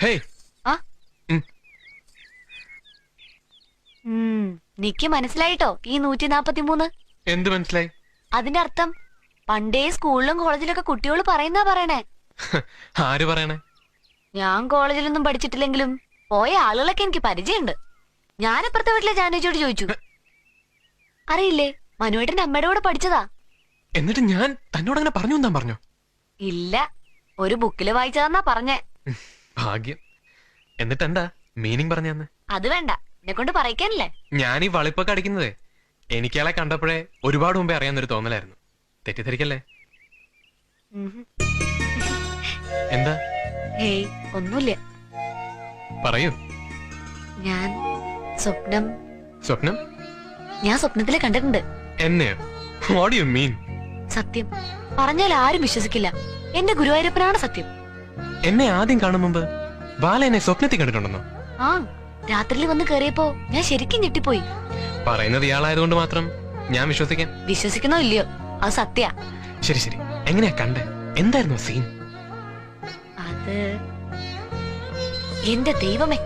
Hey ആ നിക്ക് മനസ്സിലായിട്ടോ ഈ 143? എന്ത് മനസ്സിലായി? അതിന്റെ അർത്ഥം പണ്ടേ സ്കൂളിലും കോളേജിലൊക്കെ കുട്ടികൾ പറയുന്നാ പറയണേ. ആര് പറയണേ? ഞാൻ കോളേജിലൊന്നും പഠിച്ചിട്ടില്ലെങ്കിലും പോയ ആളുകളൊക്കെ എനിക്ക് പരിചയമുണ്ട്. ഞാനപ്പുറത്തെ വീട്ടിലെ ജാനേജിയോട് ചോദിച്ചു. അറിയില്ലേ, മനുവേട്ടന്റെ അമ്മയുടെ കൂടെ പഠിച്ചതാ. എന്നിട്ട് ഞാൻ തന്നോട് അങ്ങനെ പറഞ്ഞു എന്താ പറഞ്ഞോ? ഇല്ല, ഒരു ബുക്കില് വായിച്ചതെന്നാ പറഞ്ഞേ. ഭാഗ്യം. എന്നിട്ട് എന്താ മീനിങ് പറഞ്ഞെന്ന്? അത് വേണ്ട, എന്നെ കൊണ്ട് പറയിക്കാനല്ലേ. ഞാൻ ഈ വളിപ്പൊക്കെ അടിക്കുന്നതേ എനിക്കയാളെ കണ്ടപ്പോഴേ ഒരുപാട് മുമ്പേ അറിയാവുന്നൊരു തോന്നലായിരുന്നു. തെറ്റിദ്ധരിക്കല്ലേ? എന്താ? ഹേയ്, ഒന്നുമില്ല. പറയൂ. ഞാൻ സ്വപ്നം ഞാൻ സ്വപ്നത്തിലെ കണ്ടിട്ടുണ്ട്. എന്നെയോ? What you mean? സത്യം പറഞ്ഞാൽ ആരും വിശ്വസിക്കില്ല. എന്റെ ഗുരുവായൂരപ്പനാണ് സത്യം. എന്നെ ആദ്യം കാണും മുമ്പ് ബാല എന്നെ സ്വപ്നത്തിൽ കണ്ടിട്ടുണ്ടെന്നോ? ആ, രാത്രിയിൽ വന്ന് കേറിയപ്പോ ഞാൻ ശരിക്കും ഞെട്ടിപ്പോയി. പറയുന്നത് ഇയാളായതുകൊണ്ട് മാത്രം ഞാൻ വിശ്വസിക്കാം. വിശ്വസിക്കുന്നോ ഇല്ലയോ, അത് സത്യ. ശരി ശരി, എങ്ങനെയാ കണ്ടേ? എന്തായിരുന്നു സീൻ? അത് എന്റെ ദൈവമേ,